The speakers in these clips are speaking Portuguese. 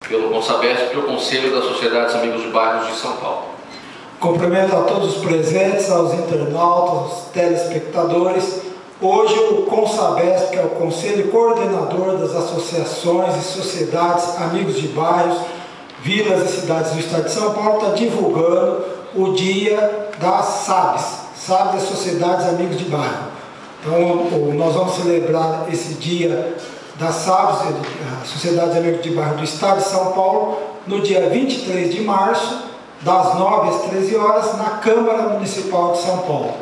pelo CONSABESP, pelo Conselho das Sociedades Amigos de Bairros de São Paulo. Cumprimento a todos os presentes, aos internautas, aos telespectadores. Hoje o CONSABESP, que é o Conselho Coordenador das Associações e Sociedades Amigos de Bairros, Vilas e Cidades do Estado de São Paulo, está divulgando o dia das SABs, das Sociedades Amigos de Bairro. Então, nós vamos celebrar esse dia das SABs, Sociedades Amigos de Bairro do Estado de São Paulo, no dia 23 de março, das 9 às 13 horas, na Câmara Municipal de São Paulo.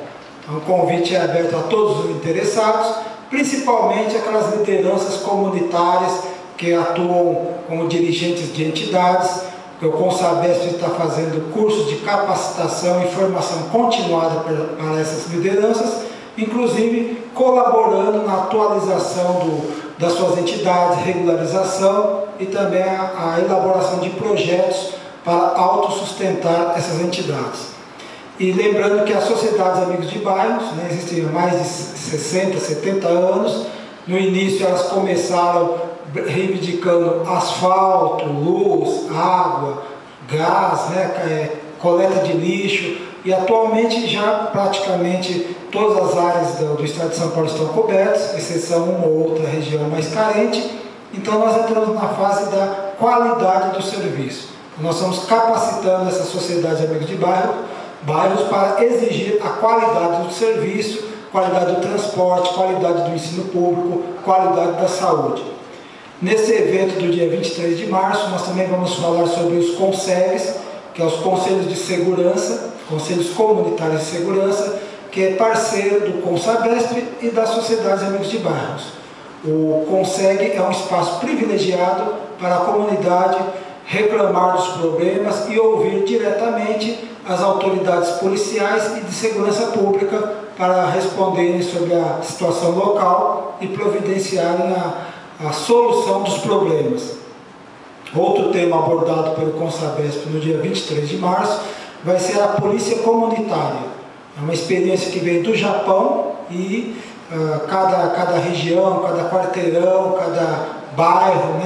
Então, o convite é aberto a todos os interessados, principalmente aquelas lideranças comunitárias que atuam como dirigentes de entidades. O CONSABESP está fazendo cursos de capacitação e formação continuada para essas lideranças, inclusive colaborando na atualização das suas entidades, regularização e também a elaboração de projetos para autossustentar essas entidades. E lembrando que as Sociedades Amigos de Bairros, existem há mais de 60, 70 anos. No início elas começaram reivindicando asfalto, luz, água, gás, coleta de lixo, e atualmente já praticamente todas as áreas do Estado de São Paulo estão cobertas, exceção uma ou outra região mais carente. Então nós entramos na fase da qualidade do serviço. Nós estamos capacitando essas sociedades amigos de bairros para exigir a qualidade do serviço, qualidade do transporte, qualidade do ensino público, qualidade da saúde. Nesse evento do dia 23 de março, nós também vamos falar sobre os CONSEGs, que é os Conselhos de Segurança, Conselhos Comunitários de Segurança, que é parceiro do CONSABESP e das Sociedades Amigos de Bairros. O CONSEG é um espaço privilegiado para a comunidade reclamar dos problemas e ouvir diretamente as autoridades policiais e de segurança pública para responderem sobre a situação local e providenciarem a solução dos problemas. Outro tema abordado pelo CONSABESP no dia 23 de março vai ser a polícia comunitária. É uma experiência que veio do Japão e cada região, cada quarteirão, cada bairro,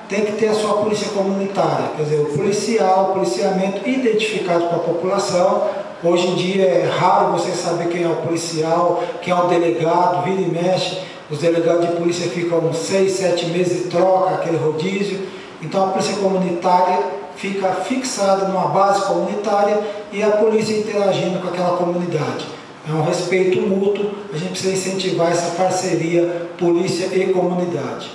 tem que ter a sua polícia comunitária, quer dizer, o policiamento identificado com a população. Hoje em dia é raro você saber quem é o policial, quem é o delegado, vira e mexe, os delegados de polícia ficam 6, 7 meses e troca aquele rodízio. Então a polícia comunitária fica fixada numa base comunitária e a polícia interagindo com aquela comunidade. É um respeito mútuo, a gente precisa incentivar essa parceria polícia e comunidade.